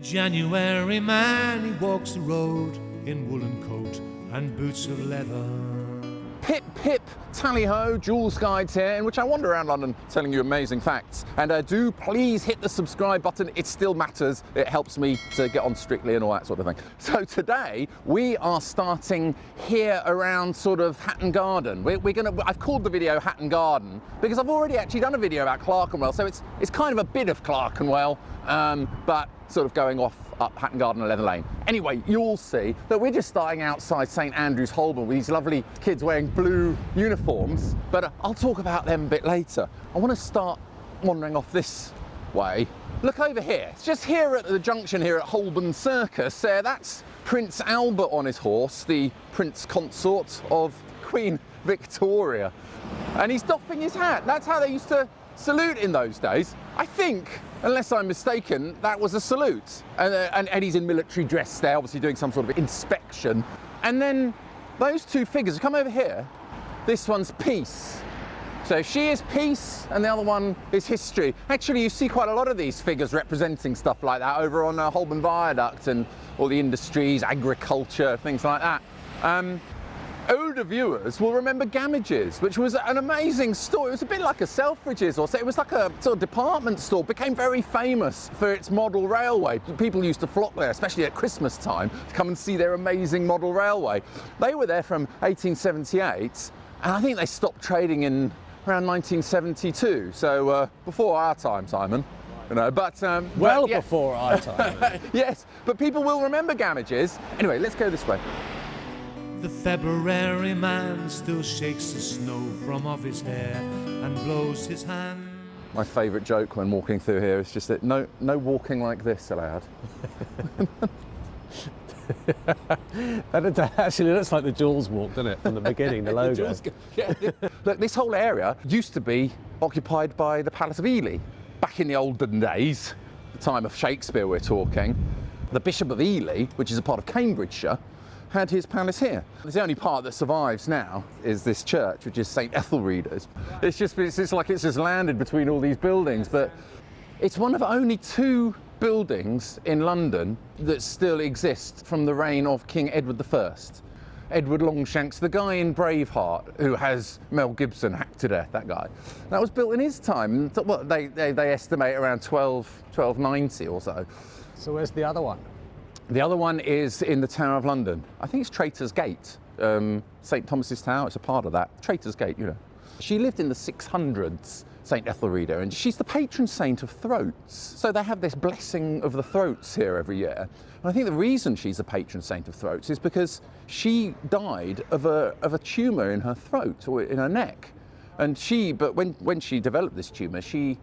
January man, he walks the road in woolen coat and boots of leather. Pip, pip, tally-ho, Joolz Guides here, in which I wander around London telling you amazing facts. And do please hit the subscribe button, it still matters. It helps me to get on Strictly and all that sort of thing. So today, we are starting here around sort of Hatton Garden. I've called the video Hatton Garden because I've already actually done a video about Clerkenwell, so it's kind of a bit of Clerkenwell, but sort of going off up Hatton Garden and Leather Lane. Anyway, you'll see that we're just starting outside St Andrew's, Holborn, with these lovely kids wearing blue uniforms, but I'll talk about them a bit later. I want to start wandering off this way. Look over here. It's just here at the junction here at Holborn Circus. That's Prince Albert on his horse, the Prince Consort of Queen Victoria. And he's doffing his hat. That's how they used to salute in those days. I think, unless I'm mistaken, that was a salute. And he's in military dress there, obviously doing some sort of inspection. And then those two figures, come over here. This one's peace. So she is peace and the other one is history. Actually, you see quite a lot of these figures representing stuff like that over on Holborn Viaduct and all the industries, agriculture, things like that. Older viewers will remember Gamages, which was an amazing store. It was a bit like a Selfridges, or so. It was like a sort of department store. Became very famous for its model railway. People used to flock there, especially at Christmas time, to come and see their amazing model railway. They were there from 1878, and I think they stopped trading in around 1972. So before our time, Simon. You know, well, yeah. Before our time. Yes, but people will remember Gamages. Anyway, let's go this way. The February man still shakes the snow from off his hair and blows his hand. My favourite joke when walking through here is just that no walking like this allowed. That actually looks like the Joolz walk, doesn't it, from the beginning, the logo. Look, this whole area used to be occupied by the Palace of Ely. Back in the olden days, the time of Shakespeare we're talking, the Bishop of Ely, which is a part of Cambridgeshire, had his palace here. The only part that survives now is this church, which is St Etheldreda's. It's like it's just landed between all these buildings, but it's one of only two buildings in London that still exist from the reign of King Edward I. Edward Longshanks, the guy in Braveheart who has Mel Gibson hacked to death, that guy. That was built in his time. What, they estimate around 1290 or so. So where's the other one? The other one is in the Tower of London. I think it's Traitor's Gate. St Thomas's Tower, it's a part of that. Traitor's Gate, you know. She lived in the 600s, St Etheldreda, and she's the patron saint of throats. So they have this blessing of the throats here every year. And I think the reason she's a patron saint of throats is because she died of a tumour in her throat, or in her neck. And but when she developed this tumour, she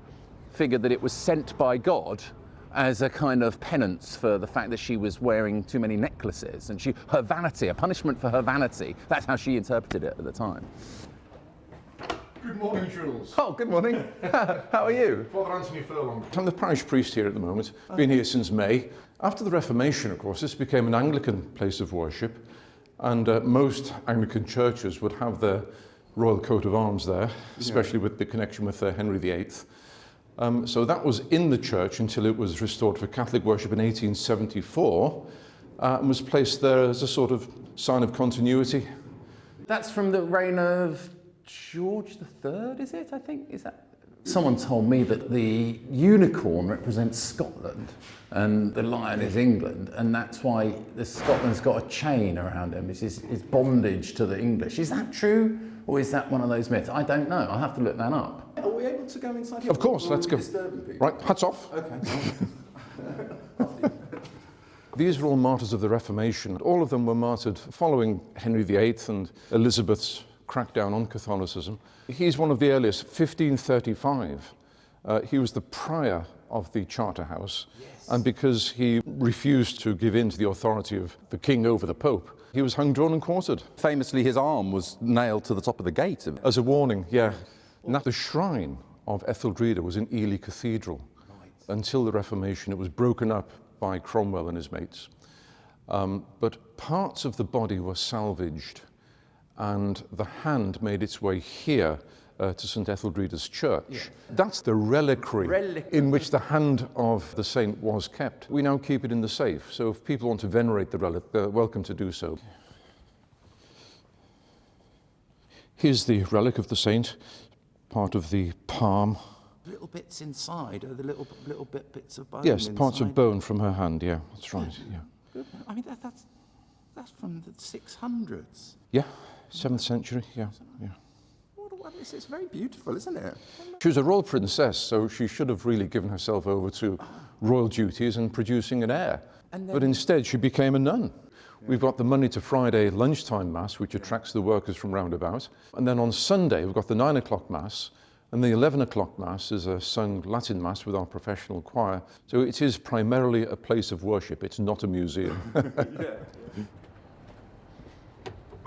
figured that it was sent by God as a kind of penance for the fact that she was wearing too many necklaces, and her vanity, a punishment for her vanity. That's how she interpreted it at the time. Good morning, Joolz. Oh, good morning. How are you? Father Anthony Furlong. I'm the parish priest here at the moment. Been here since May. After the Reformation, of course, this became an Anglican place of worship, and most Anglican churches would have their royal coat of arms there, especially with the connection with Henry VIII. So that was in the church until it was restored for Catholic worship in 1874 and was placed there as a sort of sign of continuity. That's from the reign of George III, is it, I think? Is that? Someone told me that the unicorn represents Scotland and the lion is England, and that's why Scotland's got a chain around him. It's bondage to the English. Is that true? Or is that one of those myths? I don't know. I'll have to look that up. Are we able to go inside here? Of course, let's go. Right, hats off. Okay. These are all martyrs of the Reformation. All of them were martyred following Henry VIII and Elizabeth's crackdown on Catholicism. He's one of the earliest, 1535. He was the prior of the Charterhouse, and because he refused to give in to the authority of the king over the Pope, he was hung, drawn and quartered. Famously, his arm was nailed to the top of the gate. As a warning, yeah. Now, the shrine of Etheldreda was in Ely Cathedral. Right. Until the Reformation, it was broken up by Cromwell and his mates. But parts of the body were salvaged, and the hand made its way here to St Etheldreda's church. Yeah. That's the reliquary in which the hand of the saint was kept. We now keep it in the safe, so if people want to venerate the relic, they're welcome to do so. Here's the relic of the saint, part of the palm. Little bits inside, are the little bits of bone. Yes, inside. parts of bone from her hand. Yeah, that's right. Yeah. Good. I mean, that's from the 600s. Yeah, 7th century. Yeah, yeah. It's very beautiful, isn't it? She was a royal princess, so she should have really given herself over to royal duties and producing an heir. But instead, she became a nun. We've got the Monday to Friday lunchtime Mass, which attracts the workers from roundabout. And then on Sunday, we've got the 9 o'clock Mass. And the 11 o'clock Mass is a sung Latin Mass with our professional choir. So it is primarily a place of worship. It's not a museum.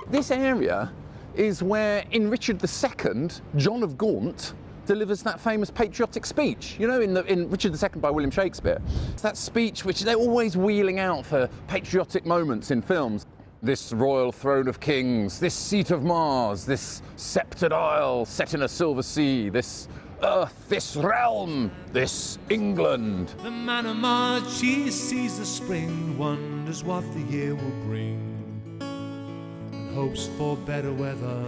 This area is where, in Richard II, John of Gaunt delivers that famous patriotic speech, you know, in Richard II by William Shakespeare. It's that speech which they're always wheeling out for patriotic moments in films. This royal throne of kings, this seat of Mars, this sceptred isle set in a silver sea, this earth, this realm, this England. The man of March, he sees the spring, wonders what the year will bring, and hopes for better weather.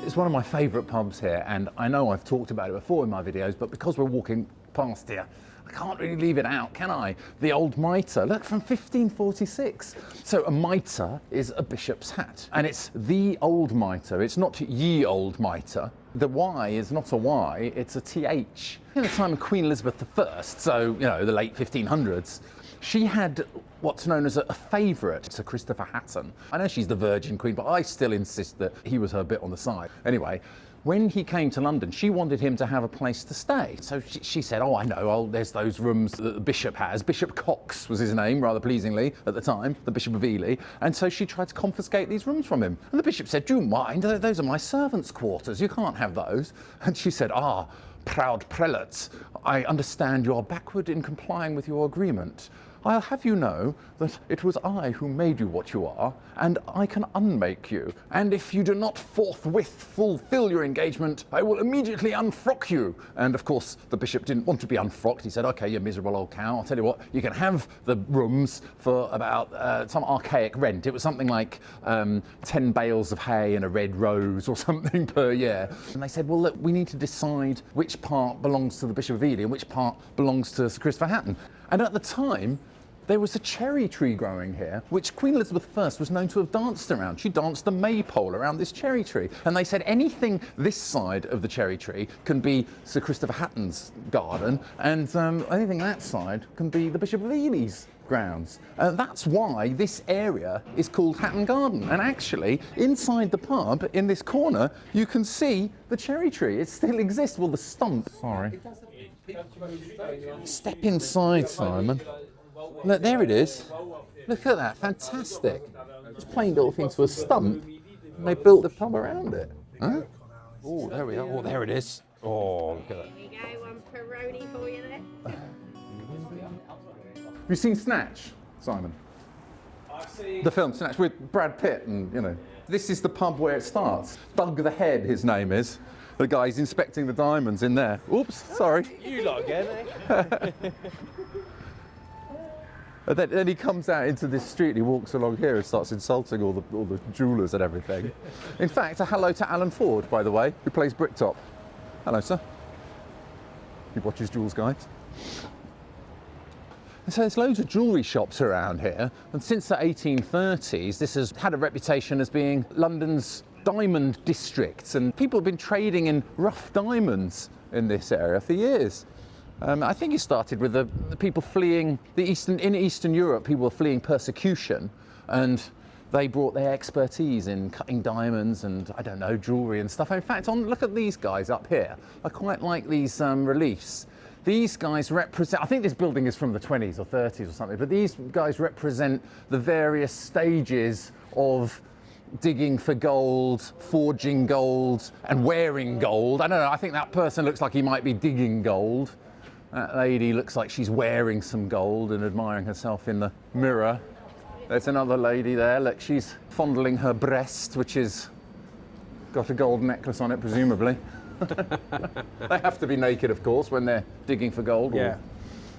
It's one of my favourite pubs here, and I know I've talked about it before in my videos, but because we're walking past here, I can't really leave it out, can I? The Old Mitre, look, from 1546. So a mitre is a bishop's hat, and it's the Old Mitre. It's not ye Old Mitre. The Y is not a Y, it's a TH. In the time of Queen Elizabeth I, so, you know, the late 1500s, she had what's known as a favourite, Sir Christopher Hatton. I know she's the Virgin Queen, but I still insist that he was her bit on the side. Anyway, when he came to London, she wanted him to have a place to stay. So she said, oh, I know, there's those rooms that the bishop has. Bishop Cox was his name, rather pleasingly, at the time, the Bishop of Ely. And so she tried to confiscate these rooms from him. And the bishop said, do you mind? Those are my servants' quarters. You can't have those. And she said, proud prelates, I understand you're backward in complying with your agreement. I'll have you know that it was I who made you what you are, and I can unmake you. And if you do not forthwith fulfill your engagement, I will immediately unfrock you. And of course, the bishop didn't want to be unfrocked. He said, okay, you miserable old cow, I'll tell you what, you can have the rooms for about some archaic rent. It was something like 10 bales of hay and a red rose or something per year. And they said, well, look, we need to decide which part belongs to the Bishop of Ely and which part belongs to Sir Christopher Hatton. And at the time, there was a cherry tree growing here, which Queen Elizabeth I was known to have danced around. She danced the maypole around this cherry tree. And they said anything this side of the cherry tree can be Sir Christopher Hatton's garden, and anything that side can be the Bishop of Ely's grounds. That's why this area is called Hatton Garden. And actually, inside the pub, in this corner, you can see the cherry tree. It still exists. Well, the stump. Sorry. Step inside, Simon. Look, there it is. Look at that, fantastic. It's planed off into a stump, and they built the pub around it. Huh? Oh, there we are. Oh, there it is. Oh, look at that. There you go, one Peroni for you there. Have you seen Snatch, Simon? I've seen The film Snatch with Brad Pitt and, you know. This is the pub where it starts. Doug the Head, his name is. The guy's inspecting the diamonds in there. Oops, sorry. you lot again, eh? And then he comes out into this street, he walks along here and starts insulting all the jewellers and everything. In fact, a hello to Alan Ford, by the way, who plays Bricktop. Hello, sir. He watches Joolz Guides. And so there's loads of jewellery shops around here, and since the 1830s, this has had a reputation as being London's diamond district, and people have been trading in rough diamonds in this area for years. I think it started with the people fleeing in Eastern Europe. People were fleeing persecution, and they brought their expertise in cutting diamonds and, I don't know, jewellery and stuff. In fact, look at these guys up here. I quite like these reliefs. These guys represent, I think this building is from the 20s or 30s or something, but these guys represent the various stages of digging for gold, forging gold, and wearing gold. I don't know, I think that person looks like he might be digging gold. That lady looks like she's wearing some gold and admiring herself in the mirror. There's another lady there, look, she's fondling her breast, which is got a gold necklace on it, presumably. They have to be naked, of course, when they're digging for gold. Yeah.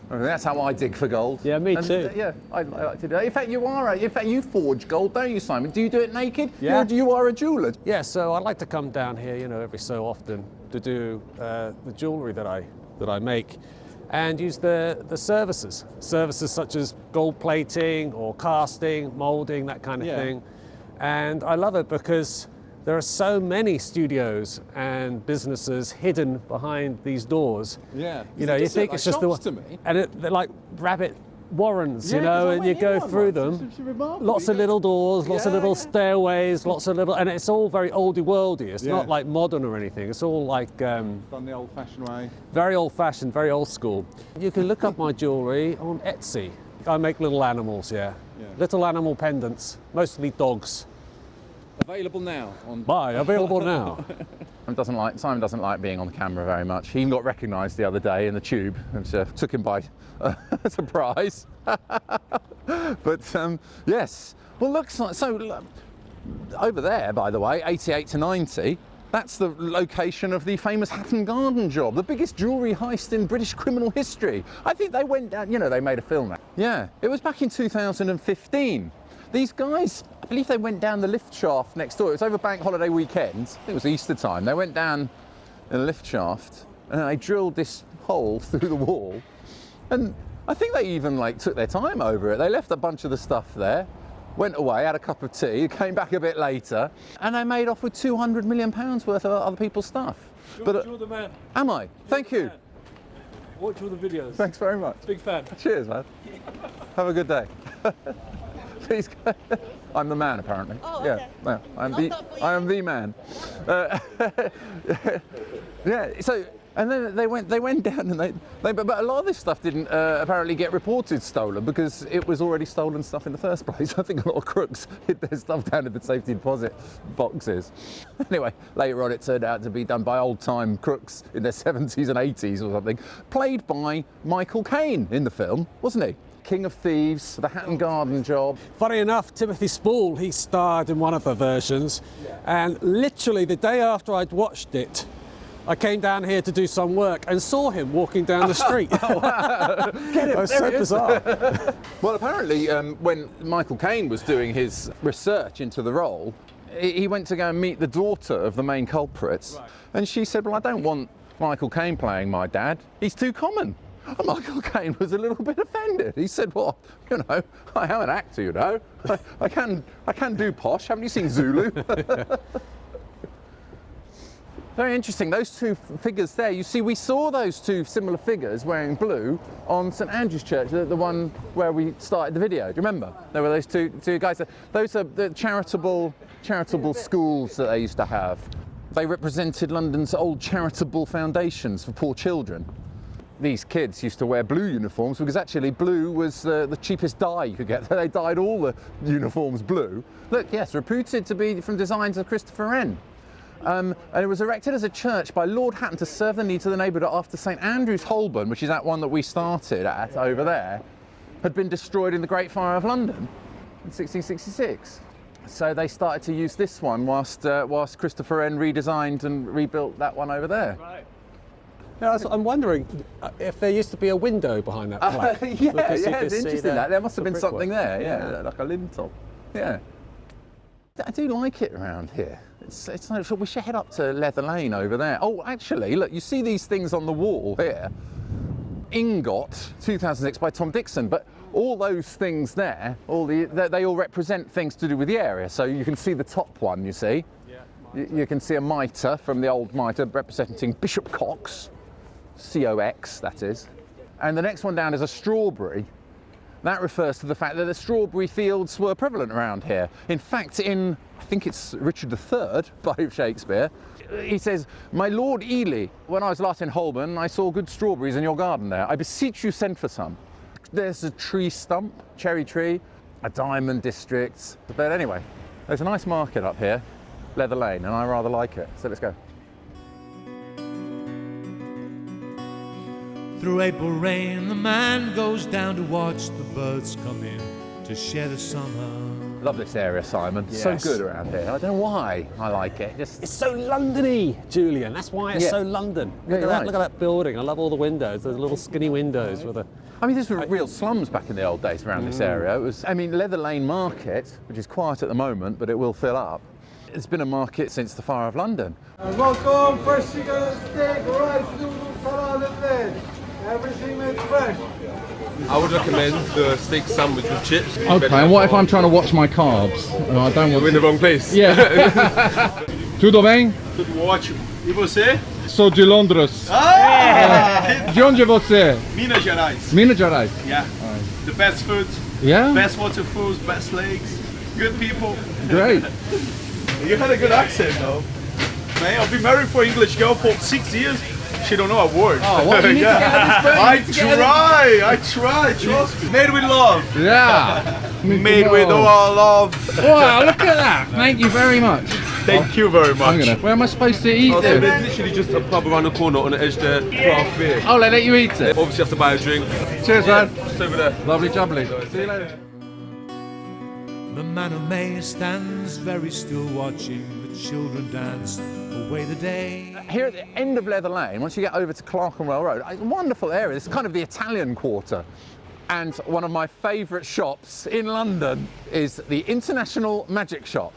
That's how I dig for gold. Yeah, me too. Yeah, I like to do it. In fact, you forge gold, don't you, Simon? Do you do it naked? Yeah. You are a jeweller. Yeah, so I like to come down here, every so often to do the jewellery that I make, and use the services such as gold plating or casting, moulding, that kind of thing. And I love it because there are so many studios and businesses hidden behind these doors. Yeah. You think it's just the one, to me. and they're like rabbit warrens, Yeah, 'cause I and went you in go one through once. them. It's remarkable. Lots of little doors, lots of Yeah, little yeah. stairways, lots of little, and it's all very oldie worldy. It's Yeah. not like modern or anything. It's all like Done the old-fashioned way. very old-fashioned, very old school. You can look up my jewellery on Etsy. I make little animals, little animal pendants, mostly dogs. Available now on. Buy, available now. Simon doesn't like being on the camera very much. He even got recognised the other day in the tube, which took him by surprise. But yes, well, looks like so. Over there, by the way, 88 to 90. That's the location of the famous Hatton Garden job, the biggest jewellery heist in British criminal history. I think they went down. They made a film. Yeah, it was back in 2015. These guys, I believe they went down the lift shaft next door. It was over bank holiday weekend. I think it was Easter time. They went down in a lift shaft and they drilled this hole through the wall. And I think they even took their time over it. They left a bunch of the stuff there, went away, had a cup of tea, came back a bit later, and they made off with £200 million worth of other people's stuff. You're the man. Am I? Thank you. Watch all the videos. Thanks very much. Big fan. Cheers, man. Have a good day. Please go. I'm the man, apparently. Oh, yeah, okay. no, I am the man. Yeah. So, and then they went down, and but a lot of this stuff didn't apparently get reported stolen because it was already stolen stuff in the first place. I think a lot of crooks hid their stuff down in the safety deposit boxes. Anyway, later on it turned out to be done by old-time crooks in their 70s and 80s or something, played by Michael Caine in the film, wasn't he? King of Thieves, the Hatton Garden job. Funny enough, Timothy Spall, he starred in one of the versions, and literally the day after I'd watched it, I came down here to do some work and saw him walking down the street. Get him! It was so bizarre. Well, apparently, when Michael Caine was doing his research into the role, he went to go and meet the daughter of the main culprits, and she said, "Well, I don't want Michael Caine playing my dad. He's too common." And Michael Caine was a little bit offended. He said, "Well, I am an actor, I can do posh. Haven't you seen Zulu?" Very interesting, those two figures there. You see, we saw those two similar figures wearing blue on St Andrew's Church, the one where we started the video. Do you remember? There were those two guys. Those are the charitable schools that they used to have. They represented London's old charitable foundations for poor children. These kids used to wear blue uniforms because actually blue was the cheapest dye you could get. They dyed all the uniforms blue. Look, yes, reputed to be from designs of Christopher Wren. And it was erected as a church by Lord Hatton to serve the needs of the neighbourhood after St Andrew's, Holborn, which is that one that we started at over there, had been destroyed in the Great Fire of London in 1666. So they started to use this one whilst Christopher Wren redesigned and rebuilt that one over there. Right. Yeah, I'm wondering if there used to be a window behind that plaque. Yeah, Because you it's could see interesting that. There must have the been something brickwork. there, yeah, like a lintel. Yeah. I do like it around here. It's like, we should head up to Leather Lane over there. Oh, actually, look, you see these things on the wall here. Ingot, 2006 by Tom Dixon, but all those things there, they all represent things to do with the area. So you can see the top one, you see. Yeah. You can see a mitre from the Old Mitre representing Bishop Cox, C-O-X, that is. And the next one down is a strawberry. That refers to the fact that the strawberry fields were prevalent around here. In fact, in, I think it's Richard III by Shakespeare, he says, "My Lord Ely, when I was last in Holborn, I saw good strawberries in your garden there. I beseech you send for some." There's a tree stump, cherry tree, a diamond district. But anyway, there's a nice market up here, Leather Lane, and I rather like it. So let's go. Through April rain, the man goes down to watch the birds come in to share the summer. Love this area, Simon. Yes. So good around here. I don't know why I like it. It's so Londony, Julian. That's why it's so London. Look at that. Look at that building. I love all the windows. Those little skinny windows with a. I mean, these were real slums back in the old days around this area. It was, I mean, Leather Lane Market, which is quiet at the moment, but it will fill up. It's been a market since the Fire of London. Welcome, fresh chicken, steak, rice, noodles, salad, and bread. Everything made fresh. I would recommend the steak sandwich with chips. Okay, and what if I'm trying to watch my carbs? I don't want You're in the wrong place. Yeah. Tudo bem? Tudo ótimo. E você? Sou de Londres. De onde você? Minas Gerais. Minas Gerais. Yeah. The best food, Yeah? best water foods, best lakes, good people. Great. You had a good accent though. Man, I've been married for an English girl for 6 years. She don't know a word. Oh, what? You need to get her this bird. I try, trust me. Made with love. Yeah. Made with all love. Wow, look at that. Thank you very much. Thank you very much. Where am I supposed to eat There's this? literally just a pub around the corner on the edge there, craft beer. Oh, they let you eat it. Obviously you have to buy a drink. Cheers, man. Just over there. Lovely jubbly. See you later. The man of May stands very still watching the children dance away the day. Here at the end of Leather Lane, once you get over to Clerkenwell Road, it's a wonderful area. It's kind of the Italian quarter. And one of my favourite shops in London is the International Magic Shop.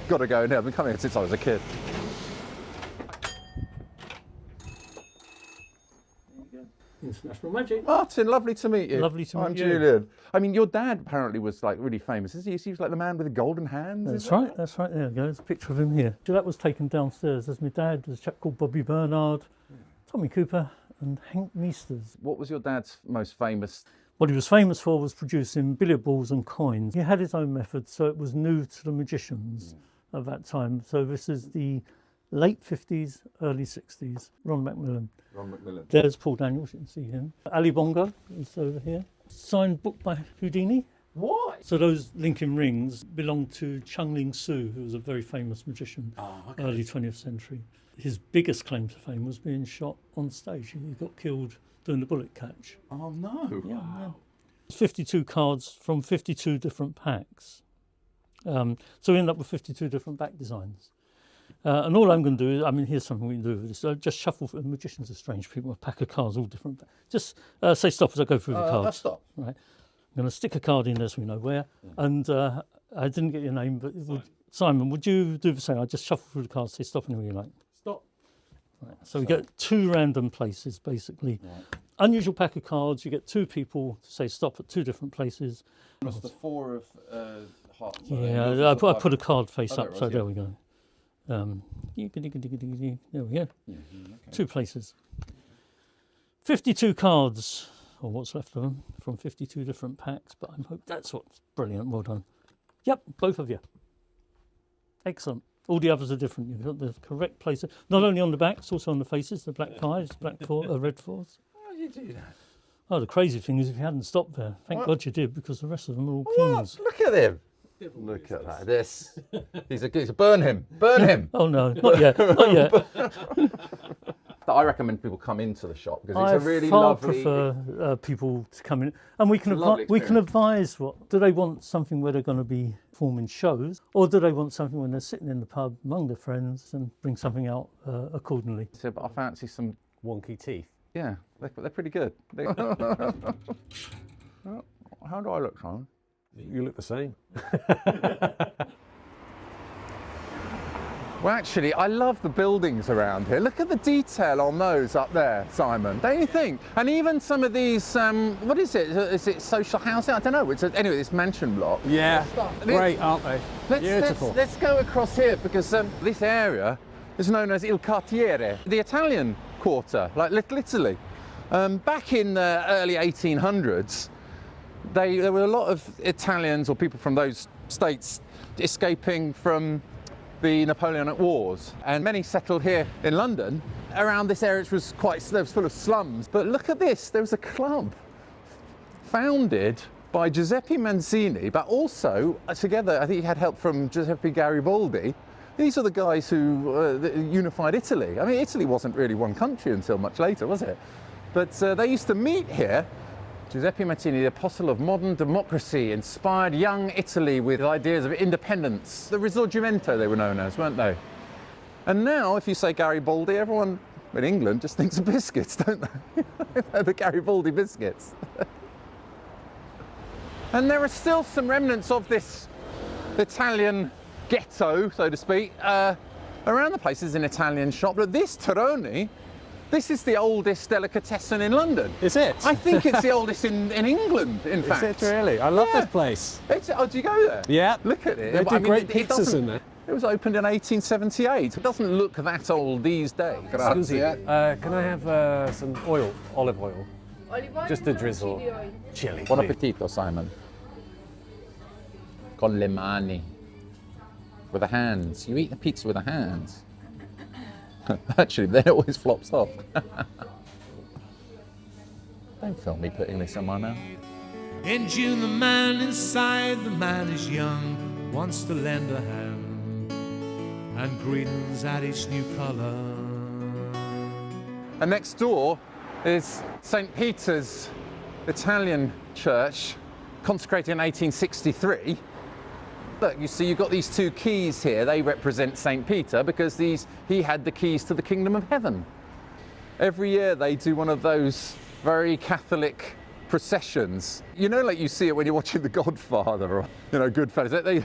Got to go in here. I've been coming here since I was a kid. International Magic. Martin, lovely to meet you. Lovely to meet I'm you. Julian. I mean, your dad apparently was like really famous, isn't he? He was like the man with the golden hands. That's right, that's right. There we go. There's a picture of him here. So that was taken downstairs. There's my dad. There's a chap called Bobby Bernard, Tommy Cooper, and Hank Meisters. What was your dad's most famous? What he was famous for was producing billiard balls and coins. He had his own method, so it was new to the magicians of that time. So this is the late 50s, early 60s. Ron Macmillan. There's Paul Daniels, you can see him. Ali Bongo is over here. Signed book by Houdini. What? So those Lincoln rings belong to Chung Ling Soo, who was a very famous magician, early 20th century. His biggest claim to fame was being shot on stage. He got killed doing the bullet catch. Oh no! Yeah. 52 cards from 52 different packs. So we end up with 52 different back designs. And all I'm going to do is, I mean, here's something we can do with this. Just shuffle. Magicians are strange people. A pack of cards, all different. Just say stop as I go through the cards. Let's stop. Right. I'm going to stick a card in there so we know where. And I didn't get your name, but Simon, would you do the same? I just shuffle through the cards, say stop anywhere you like. Stop. Right. So we get two random places, basically. Right. Unusual pack of cards. You get two people to say stop at two different places. That's the four of hearts. Yeah, I put a card face up, so there we go. There we go. Okay. Two places. 52 cards, or what's left of them, from 52 different packs, but I hope that's what's brilliant. Well done. Yep, both of you. Excellent. All the others are different. You've got the correct places, not only on the backs, also on the faces, the black fives, red fours. How do you do that? Oh, the crazy thing is if you hadn't stopped there, thank God you did, because the rest of them are all kings. Look at him. Look at that. This. He's a burn him. Burn him. Oh no, not yet. Not yet. I recommend people come into the shop because it's I a really far lovely. prefer people to come in, and we can Lovely advise what do they want, something where they're going to be performing shows, or do they want something when they're sitting in the pub among their friends and bring something out accordingly. So, but I fancy some. Wonky teeth. Yeah, they're pretty good. How do I look, Simon? You look the same. Well, actually, I love the buildings around here. Look at the detail on those up there, Simon. Don't you think? And even some of these, what is it? Is it social housing? I don't know. Anyway, this mansion block. Yeah, great, aren't they? Beautiful. Let's go across here because this area is known as Il Quartiere, the Italian quarter, like Little Italy. Back in the early 1800s, there were a lot of Italians or people from those states escaping from the Napoleonic Wars, and many settled here in London. Around this area, which was full of slums. But look at this, there was a club founded by Giuseppe Mazzini, but also together, I think he had help from Giuseppe Garibaldi. These are the guys who unified Italy. I mean, Italy wasn't really one country until much later, was it? But they used to meet here Giuseppe Mazzini, the apostle of modern democracy, inspired young Italy with ideas of independence. The Risorgimento they were known as, weren't they? And now, if you say Garibaldi, everyone in England just thinks of biscuits, don't they? The Garibaldi biscuits. And there are still some remnants of this Italian ghetto, so to speak, around the place. Is an Italian shop, but this Toroni, this is the oldest delicatessen in London. Is it? I think it's the oldest in England, in fact. Is it really? I love this place. Oh, do you go there? Yeah. Look at it. They do great it pizzas in there. It was opened in 1878. It doesn't look that old these days. Scusi, can I have some oil, olive oil? Just a drizzle. Chili. Buon appetito, Simon. Con le mani. With the hands. You eat the pizza with the hands. Actually, then it always flops off. Don't film me putting this on my mouth. In June, the man inside, the man is young, wants to lend a hand, and greetings at each new colour. And next door is St. Peter's Italian church, consecrated in 1863. Look, you see, you've got these two keys here. They represent St. Peter because he had the keys to the kingdom of heaven. Every year they do one of those very Catholic processions. You know, like you see it when you're watching The Godfather or, Goodfellas. They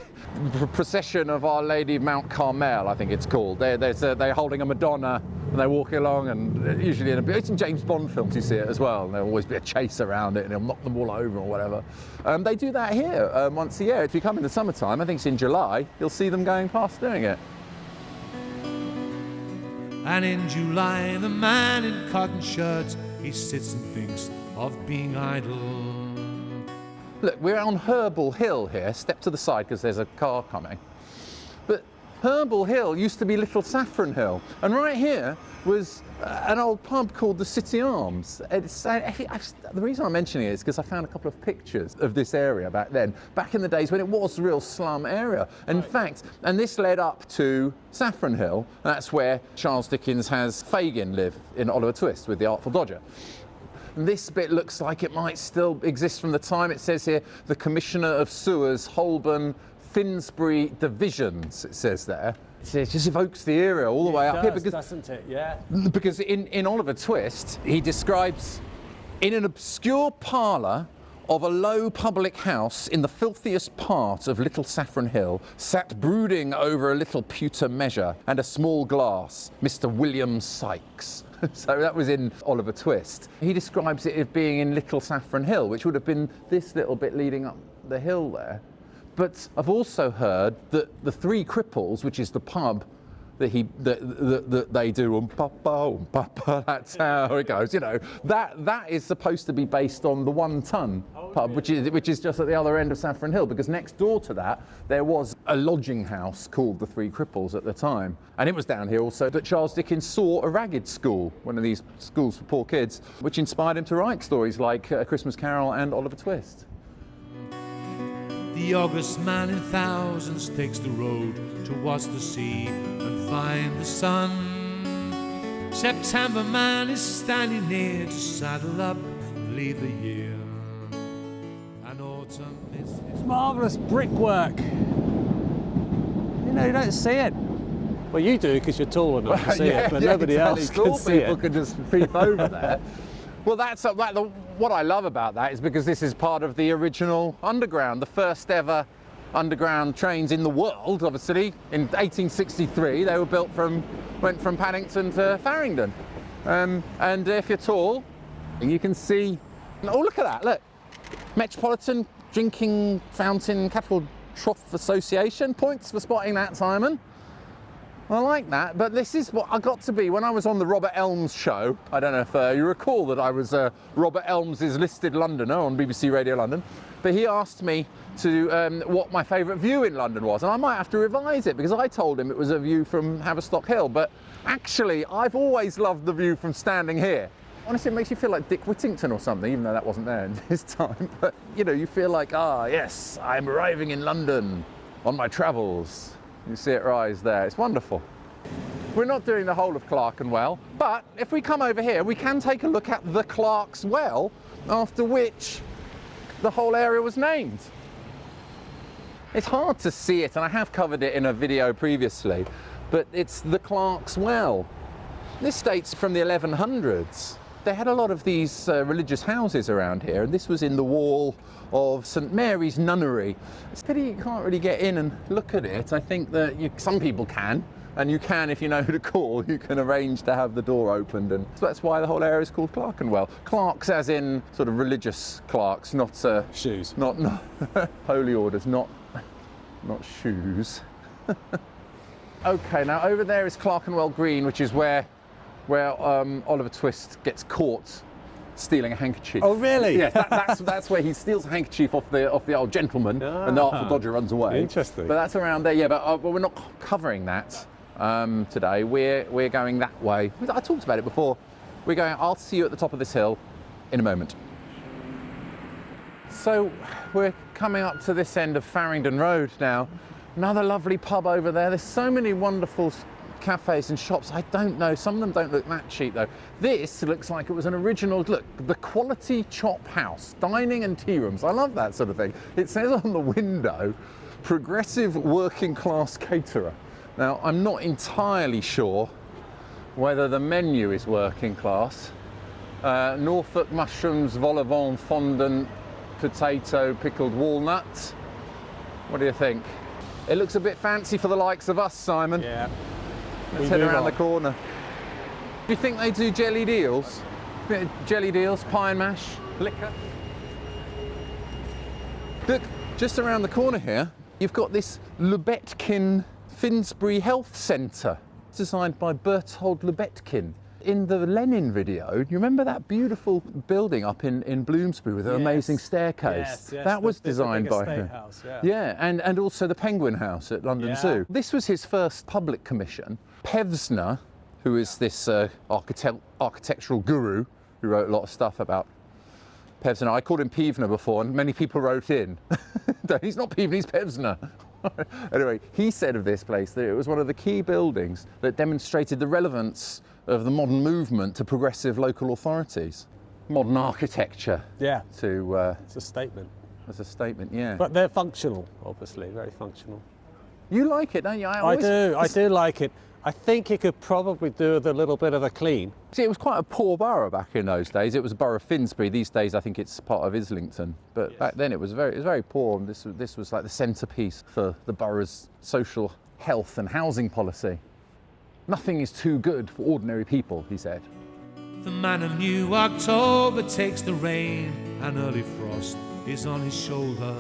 procession of Our Lady of Mount Carmel, I think it's called. They're holding a Madonna and they're walking along, and usually it's in James Bond films you see it as well. And there'll always be a chase around it and they'll knock them all over or whatever. They do that here once a year. If you come in the summertime, I think it's in July, you'll see them going past doing it. And in July, the man in cotton shirts, he sits and thinks of being idle. Look, we're on Herbal Hill here. Step to the side because there's a car coming. But Herbal Hill used to be Little Saffron Hill, and right here was an old pub called the City Arms. The reason I'm mentioning it is because I found a couple of pictures of this area back then, back in the days when it was a real slum area. In fact, and this led up to Saffron Hill. That's where Charles Dickens has Fagin live in Oliver Twist with the Artful Dodger. This bit looks like it might still exist from the time. It says here, the Commissioner of Sewers, Holborn, Finsbury Divisions, it says there. It just evokes the era all the way up here. Because, doesn't it? Yeah. Because in Oliver Twist, he describes, in an obscure parlour of a low public house in the filthiest part of Little Saffron Hill, sat brooding over a little pewter measure and a small glass, Mr. William Sykes. So that was in Oliver Twist. He describes it as being in Little Saffron Hill, which would have been this little bit leading up the hill there. But I've also heard that the Three Cripples, which is the pub that they do, papa, that's how it goes, that is supposed to be based on the One Ton pub, which is just at the other end of Saffron Hill, because next door to that there was a lodging house called the Three Cripples at the time, and it was down here also that Charles Dickens saw a ragged school, one of these schools for poor kids, which inspired him to write stories like A Christmas Carol and Oliver Twist. The august man in thousands takes the road towards the sea and find the sun. September man is standing near to saddle up and leave the year. And autumn is Marvellous brickwork. You don't see it. Well, you do because you're tall enough to see it, but nobody else can see people it. can just peep over there. Well, what I love about that is because this is part of the original Underground, the first ever underground trains in the world, obviously. In 1863, they went from Paddington to Farringdon. And if you're tall, you can see, oh, look at that, look. Metropolitan Drinking Fountain Capital Trough Association, points for spotting that, Simon. I like that, but this is what I got to be when I was on the Robert Elms show. I don't know if you recall that I was Robert Elms's listed Londoner on BBC Radio London, but he asked me to what my favourite view in London was, and I might have to revise it because I told him it was a view from Haverstock Hill, but actually I've always loved the view from standing here. Honestly, it makes you feel like Dick Whittington or something, even though that wasn't there in his time, but you feel like, yes, I'm arriving in London on my travels. You see it rise there, it's wonderful. We're not doing the whole of Clerkenwell, but if we come over here, we can take a look at the Clark's Well, after which the whole area was named. It's hard to see it, and I have covered it in a video previously, but it's the Clerk's Well. This dates from the 1100s. They had a lot of these religious houses around here, and this was in the wall of St Mary's Nunnery. It's a pity you can't really get in and look at it. I think that some people can, and you can, if you know who to call, you can arrange to have the door opened, and so that's why the whole area is called Clerkenwell. Clerks as in sort of religious clerks, not shoes. Not holy orders, not shoes. Okay, now over there is Clerkenwell Green, which is where Oliver Twist gets caught stealing a handkerchief. Oh, really? Yeah, that's where he steals a handkerchief off the old gentleman, and the Artful Dodger runs away. Interesting. But that's around there, yeah. But we're not covering that today. We're going that way. I talked about it before. We're going. I'll see you at the top of this hill in a moment. So we're coming up to this end of Farringdon Road now. Another lovely pub over there. There's so many wonderful cafes and shops. I don't know, some of them don't look that cheap though. This looks like it was an original, look, the Quality Chop House, dining and tea rooms. I love that sort of thing. It says on the window, progressive working class caterer. Now, I'm not entirely sure whether the menu is working class. Norfolk mushrooms, vol au vent, fondant, potato, pickled walnut. What do you think? It looks a bit fancy for the likes of us, Simon. Yeah. Let's head around the corner. Do you think they do jelly deals? Jelly deals, pie and mash, liquor? Look, just around the corner here, you've got this Lubetkin Finsbury Health Centre, designed by Berthold Lubetkin. In the Lenin video, you remember that beautiful building up in Bloomsbury with an amazing staircase? Yes, that was designed by him. House, yeah, and also the Penguin House at London Zoo. This was his first public commission. Pevsner, who is this architectural guru who wrote a lot of stuff about Pevsner. I called him Peevner before, and many people wrote in. He's not Peevner, he's Pevsner. Anyway, he said of this place that it was one of the key buildings that demonstrated the relevance of the modern movement to progressive local authorities. Modern architecture. Yeah. It's a statement. As a statement, yeah. But they're functional, obviously, very functional. You like it, don't you? I do like it. I think it could probably do with a little bit of a clean. See, it was quite a poor borough back in those days. It was a borough of Finsbury. These days, I think it's part of Islington. But back then, it was very poor. And this was like the centrepiece for the borough's social health and housing policy. Nothing is too good for ordinary people, he said. The man of New October takes the rain, and early frost is on his shoulder.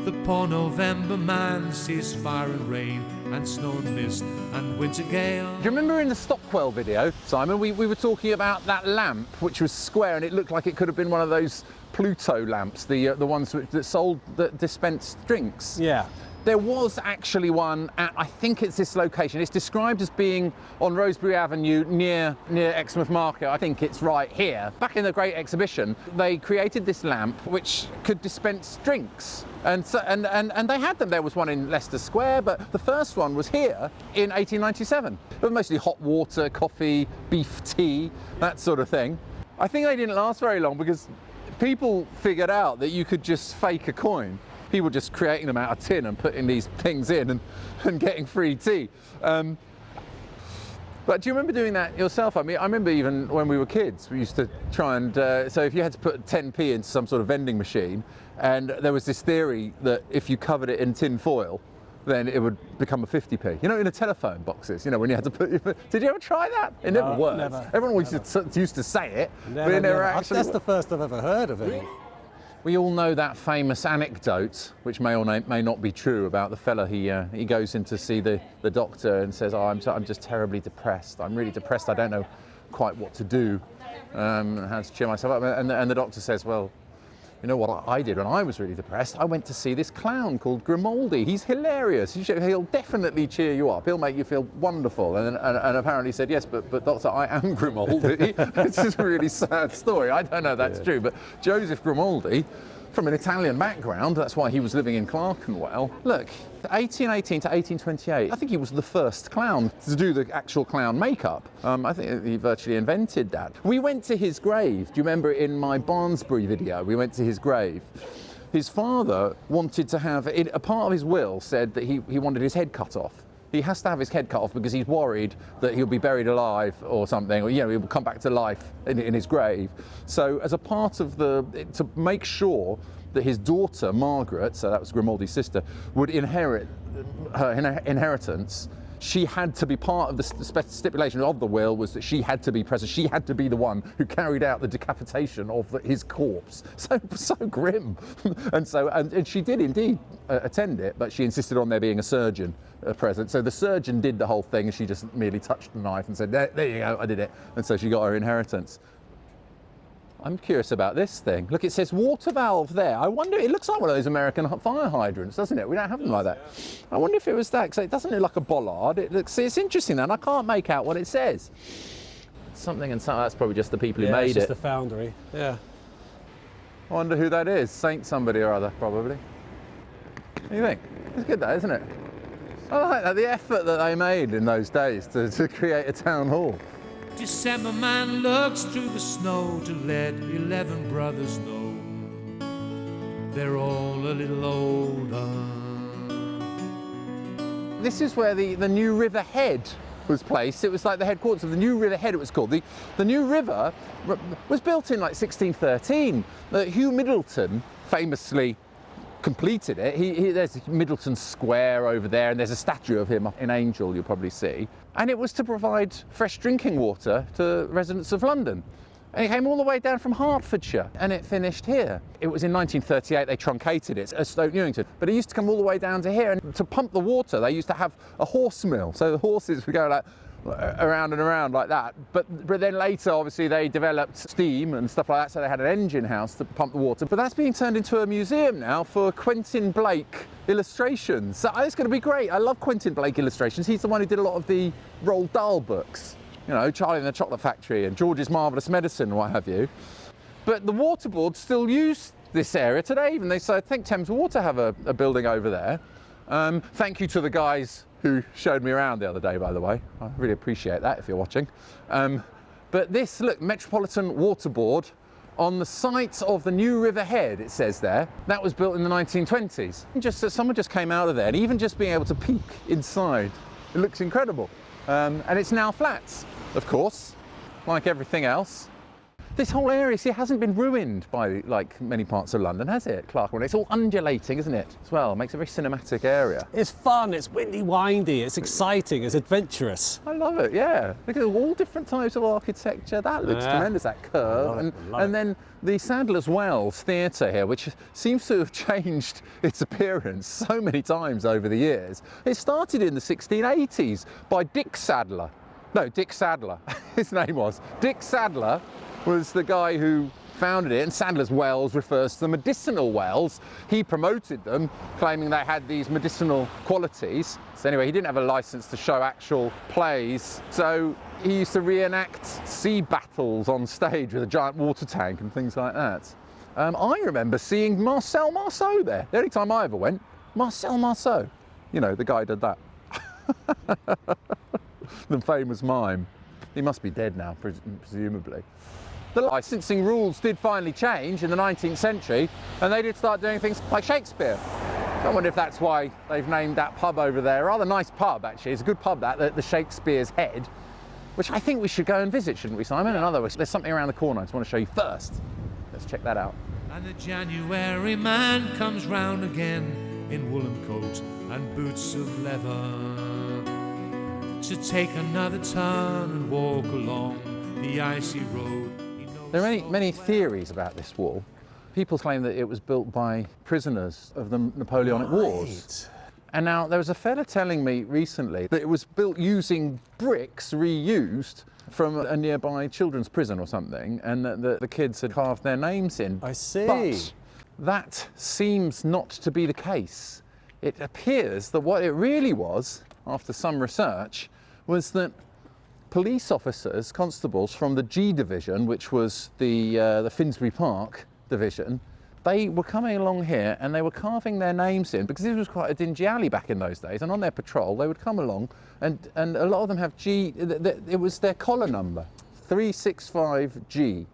The poor November man sees fire and rain, and snow and mist and winter gale. Do you remember in the Stockwell video, Simon, we were talking about that lamp, which was square, and it looked like it could have been one of those Pluto lamps, the ones that dispensed drinks? Yeah. There was actually one at, I think it's this location. It's described as being on Rosebery Avenue near Exmouth Market. I think it's right here. Back in the Great Exhibition, they created this lamp which could dispense drinks. And they had them. There was one in Leicester Square, but the first one was here in 1897. It was mostly hot water, coffee, beef tea, that sort of thing. I think they didn't last very long because people figured out that you could just fake a coin. People just creating them out of tin and putting these things in and getting free tea. But do you remember doing that yourself? I mean, I remember even when we were kids, we used to try and, so if you had to put 10p into some sort of vending machine, and there was this theory that if you covered it in tin foil, then it would become a 50p. You know, in the telephone boxes, you know, when you had to put, did you ever try that? It never worked. Never. Everyone always used to say it, but it never actually That's the first I've ever heard of it. We all know that famous anecdote, which may or may not be true, about the fella. He goes in to see the doctor and says, "Oh, I'm just terribly depressed. I'm really depressed. I don't know quite what to do. How to cheer myself up." And the doctor says, "Well, you know what I did when I was really depressed? I went to see this clown called Grimaldi. He's hilarious. He'll definitely cheer you up. He'll make you feel wonderful." And apparently said, "Yes, but doctor, I am Grimaldi." It's just a really sad story. I don't know if that's true, but Joseph Grimaldi from an Italian background. That's why he was living in Clerkenwell. Look, 1818 to 1828, I think he was the first clown to do the actual clown makeup. I think he virtually invented that. We went to his grave. Do you remember in my Barnsbury video, we went to his grave? His father wanted to have, a part of his will said that he wanted his head cut off. He has to have his head cut off because he's worried that he'll be buried alive or something, or he'll come back to life in his grave. So as a part of to make sure that his daughter, Margaret, so that was Grimaldi's sister, would inherit her inheritance, she had to be part of the stipulation of the will was that she had to be present. She had to be the one who carried out the decapitation of his corpse. So grim. And she did indeed attend it, but she insisted on there being a surgeon present. So the surgeon did the whole thing, and she just merely touched the knife and said, there you go, I did it. And so she got her inheritance. I'm curious about this thing. Look, it says water valve there. I wonder, it looks like one of those American fire hydrants, doesn't it? We don't have them like that. I wonder if it was that, because it doesn't look like a bollard. It's interesting then, I can't make out what it says. Something and something, that's probably just the people who made it. It's just the foundry, yeah. I wonder who that is. Saint somebody or other, probably. What do you think? It's good that, isn't it? I like that, the effort that they made in those days to create a town hall. December man looks through the snow to let 11 brothers know they're all a little older. This is where the New River Head was placed. It was like the headquarters of the New River Head, it was called. The New River was built in like 1613. Hugh Middleton famously completed it. There's Middleton Square over there, and there's a statue of him in Angel, you'll probably see. And it was to provide fresh drinking water to residents of London. And it came all the way down from Hertfordshire, and it finished here. It was in 1938 they truncated it at Stoke Newington, but it used to come all the way down to here. And to pump the water, they used to have a horse mill. So the horses would go like around and around like that. But then later, obviously, they developed steam and stuff like that, so they had an engine house to pump the water. But that's being turned into a museum now for Quentin Blake illustrations. So it's going to be great. I love Quentin Blake illustrations. He's the one who did a lot of the Roald Dahl books. You know, Charlie and the Chocolate Factory and George's Marvellous Medicine and what have you. But the water boards still use this area today. Even I think Thames Water have a building over there. Thank you to the guys who showed me around the other day, by the way. I really appreciate that if you're watching. But this, look, Metropolitan Water Board on the site of the New River Head, it says there. That was built in the 1920s. Someone just came out of there, and even just being able to peek inside, it looks incredible. And it's now flats, of course, like everything else. This whole area, see, hasn't been ruined by like many parts of London, has it, Clerkenwell? It's all undulating, isn't it, as well? It makes a very cinematic area. It's fun, it's windy, windy, it's exciting, it's adventurous. I love it, yeah. Look at all different types of architecture. That looks tremendous, that curve. And then the Sadler's Wells Theatre here, which seems to have changed its appearance so many times over the years. It started in the 1680s by Dick Sadler. No, Dick Sadler, his name was. Dick Sadler was the guy who founded it, and Sadler's Wells refers to the medicinal wells. He promoted them, claiming they had these medicinal qualities. So anyway, he didn't have a license to show actual plays, so he used to reenact sea battles on stage with a giant water tank and things like that. I remember seeing Marcel Marceau there. The only time I ever went, Marcel Marceau. You know, the guy who did that. The famous mime. He must be dead now, presumably. The licensing rules did finally change in the 19th century, and they did start doing things like Shakespeare. I wonder if that's why they've named that pub over there. Rather nice pub, actually. It's a good pub, that, the Shakespeare's Head, which I think we should go and visit, shouldn't we, Simon? In other words, there's something around the corner I just want to show you first. Let's check that out. And the January man comes round again in woolen coat and boots of leather to take another turn and walk along the icy road. There are many theories about this wall. People claim that it was built by prisoners of the Napoleonic Wars. And now there was a fella telling me recently that it was built using bricks reused from a nearby children's prison or something, and that the kids had carved their names in. I see. But that seems not to be the case. It appears that what it really was, after some research, was that police officers, constables from the G Division, which was the Finsbury Park Division, They were coming along here and they were carving their names in, because this was quite a dingy alley back in those days, and on their patrol they would come along and a lot of them have G, it was their collar number, 365G.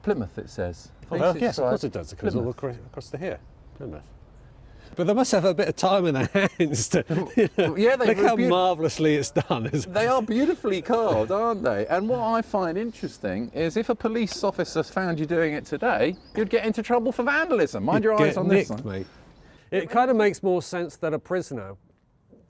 Plymouth, it says. Oh, yes, of course it does. It goes all across to here, Plymouth. But they must have a bit of time in their hands to, yeah, look how marvellously it's done. They are beautifully carved, aren't they? And what I find interesting is if a police officer found you doing it today, you'd get into trouble for vandalism. Mind your eyes on this one. Mate. It kind of makes more sense that a prisoner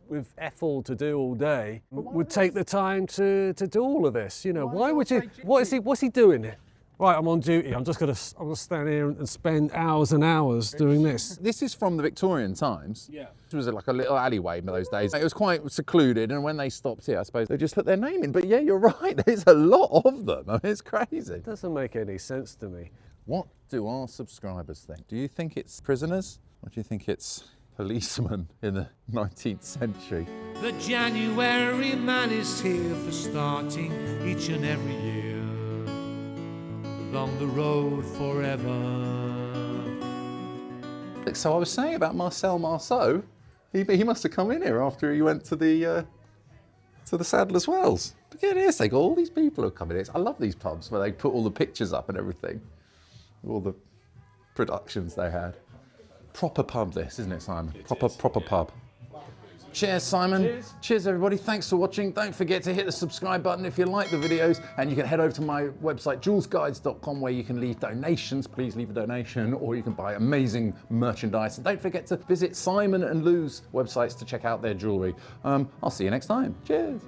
with Ethel to do all day would take the time to do all of this. You know, why would you? What's he doing here? Right, I'm on duty. I'm gonna stand here and spend hours and hours doing this. This is from the Victorian times. Yeah. It was like a little alleyway in those days. It was quite secluded, and when they stopped here, I suppose they just put their name in. But yeah, you're right. There's a lot of them. I mean, it's crazy. It doesn't make any sense to me. What do our subscribers think? Do you think it's prisoners, or do you think it's policemen in the 19th century? The January man is here for starting each and every year along the road forever. So I was saying about Marcel Marceau, he must have come in here after he went to the Sadler's Wells. Look at this, they got all these people who come in here. I love these pubs where they put all the pictures up and everything, all the productions they had. Proper pub this, isn't it, Simon? Proper pub. Cheers, Simon. Cheers, everybody. Thanks for watching. Don't forget to hit the subscribe button if you like the videos, and you can head over to my website, jewellsguides.com, where you can leave donations. Please leave a donation, or you can buy amazing merchandise. And don't forget to visit Simon and Lou's websites to check out their jewellery. I'll see you next time. Cheers.